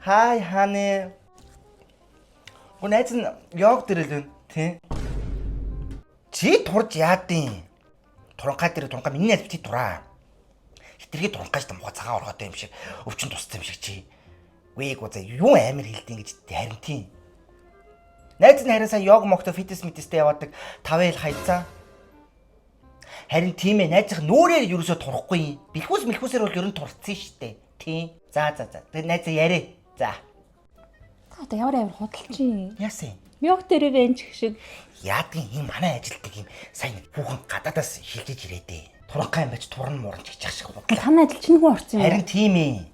Hi honey. Гүн найз нь йог дэрэл вэ? Тий. Чи турж яадیں۔ Туранхай дээр туранхай миний найз бити тураа. Хитрхи туранхайч та муха цагаан оргоотой юм шиг өвчин туссан юм шиг чи. Үег үзээ юу амар хэлдэг гэж харин тийм. Найз нь харин сая йог мохто фитнес мэдээстэй яваадаг 5 ил хайцаа. Харин тийм ээ найзах нүүрээр ерөөсө турахгүй. Бэлхүүс мэлхүүсээр бол ер нь турцсан штэ. Тийм. За. Тэгээ найз яриа. За. Одоо ямар худалчи. Яасан? Йог дээр венч шиг. Яадгийн юм манай ажилтдаг юм сайн хүүхэн гадаадаас шилжиж ирээдээ. Туранхай юм байж турн муурч гэж шиг бодлоо. Таны ажил чинь хүү орсон юм. Харин тийм ээ.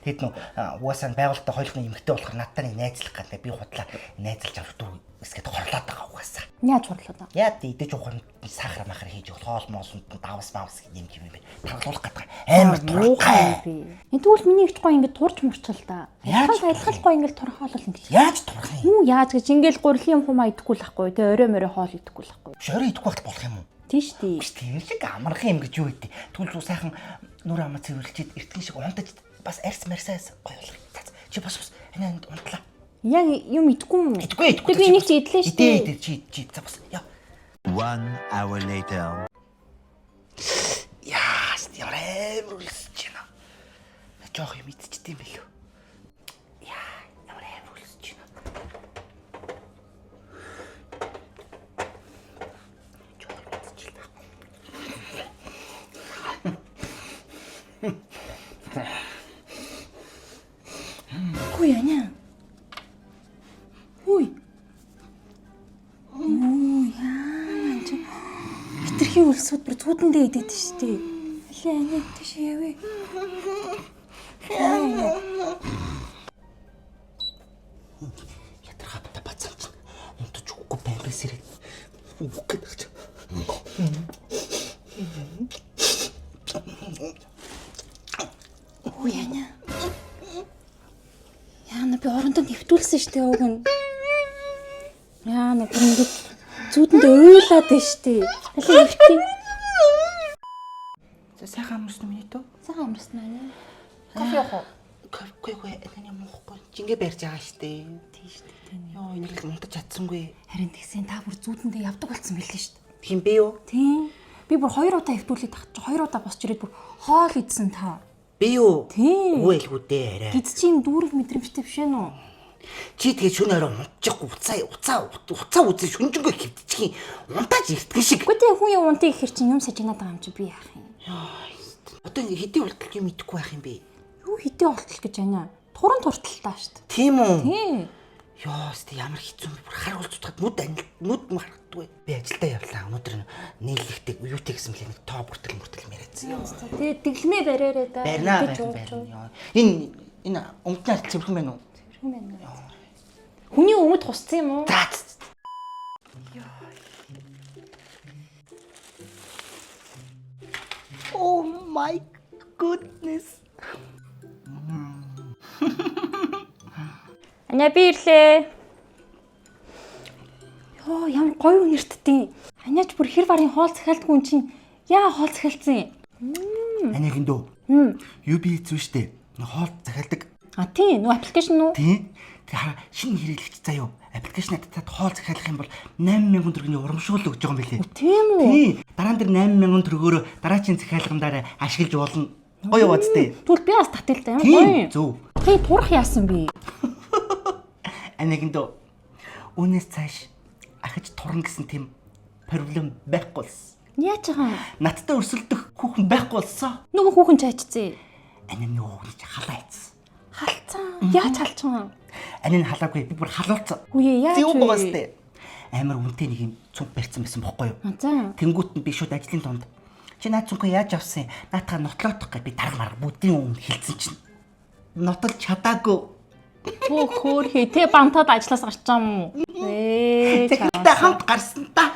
Тэгэд нөө угаасаа байгуулалтаа хоёулын эмэгтэй болохоор надтай нэг найзлах гэдэг би худлаа найзалж авах дүү эсгээд хорлоод байгаа угаасаа. Яаж хорлоод байгаа? Яа идэж ухаар сахар махар хийж хоол моосонд давс маус юм юм бэ. Таглуулах гэдэг амар турхай. Энэ тэгвэл миний ихч гоо ингэ турч мурчл та. Айлхалгүй ингэ турхаалал ингэ. Яаж турах юм? Юу яаж гэж ингээл гурилын хумаа идэхгүй л ахгүй те орой морой хоол идэхгүй л ахгүй. Шороо идэхгүй болох юм уу? Тийш тий. Тэр шиг амархан юм гэж юу гэдэг. Тэгвэл зүү сайхан нүр амаа цэвэрлжээд эртгэн шиг унтаж бас арьс марсаас гоё болох. Чи бас энэ унтлаа. Яг юм идэхгүй юм. Идэхгүй. Би нэг чи идлээ шүү дээ. Идээ чи за бас яа. 1 hour later. Яа, ямар амар үлсэж байна. Жоох юм идчихдэм билүү. Яа, ямар амар үлсэж байна. Жоох юм идчихлээ. Хүй яна. Хүй. Хитрхи үлсүүд бүр зүудэндээ идэд шүү дээ. Алей ани тийш явъя. Ядрахаа бацаач. Унтаж үгүй байрс ирээд. Үгүй гэж. Хүй яна. Яна би орондоо нэвтүүлсэн шүү дээ уг нь. Яна гинэ зүудэндээ уйлаад байна шүү дээ. Алей нэвтээ. За сайхан амарсан миний төө. Сайхан амарсан аа. Кофе яах вэ? Кофе энэ юм уухгүй. Жингээ барьж байгаа штэ. Тийш дээ. Йоо энэ л унтаж чадсангүй. Харин тэгсэн та бүр зүудэндээ явдаг болсон мэлээ шүү дээ. Тийм бэ юу? Тийм. Би бүр 2 удаа хэвтүүлээд тахчих. 2 удаа босч ирээд бүр хоол идсэн та. Би юу? Тийм. Үгүй л гүдээ арай. Гиз чи юм дүүрэг мэдрэмжтэй биш ээ нөө. Чи тэгээ шөнө орой унтчихгүй уцаа үзээ шүнжэнгөө хөвдчихин унтаж иртгэн шиг. Үгүй тэгээ хүн юм унтыг ихэр чинь юм сажигнаад байгаа юм чи би яах юм. Одоо ингэ хэдийн болтол юм идэхгүй байх юм бэ? Юу хэдийн болтол гэж байна. Туран турталтаа шүү дээ. Тийм үү? Тийм. Ёо сте ямар хэцүү юм бэ? Бүр хар уулзчихад нүд харагддаггүй. Би ажилдаа явлаа. Өнөөдөр нийлэхтэй юутэй гэсэн мэлээ нэг тоо бүртгэл яриадсан. Тэгээ дэглэмээ бариараа да. Барина. Энэ өмдний ард цэвэрхэн байна уу? Хүний өмд хуссан юм уу? За. Oh my goodness. Аня би ирлээ. Йоо ямар гоё үнэрттэй. Аняч бүр хэр барын хоол захиалдаг хүн чинь яа хоол захиалцсан юм? Аниг эндөө. UB зүү штэ. Хоол захиалдаг. А тийм нөө аппликейшн үү? Тийм. Тэгээ шинэ хэрэглэгч заяа. Аппликейшнад таад хоол захиалах юм бол 8000 төгрөгийн урамшуул өгж байгаа юм билээ. Тийм үү? Тийм. Дараа нь тэр 8000 төгрөгөөр дараачийн захиалгандаараа ашиглаж болно. Гоё бацтэй. Тэгвэл би бас таталтай юм гоё. Зөв. Тэг турах яасан би? Анигэндөө үнээс цааш ахиж турна гэсэн тийм проблем байхгүй болсон. Яаж байгаа? Надтай өрсөлдөх хүүхэн байхгүй болсон. Нөгөө хүүхэн чайчцээ. Ани нөгөө гэж халаа ийцсэн. Халцсан. Яаж халцсан? Ани халаагүй би бүр халуулсан. Үе яаж Зөв вэ? бастай. Амар үнэтэй нэг юм цүнх барьсан байсан бохгүй юу? За. Тэнгүүт нь би шууд ажлын тунд. Чи наад цүнхөө яаж авсан? Наатаа нотлоодох гэж би дарга марга бүдийн өмнө хэлсэн чинь. Нотолж чадаагүй. Хөөхөр хий тэ бантад ажиллаас гарч байгаа юм уу? Тэгэхдээ хамт гарсан та.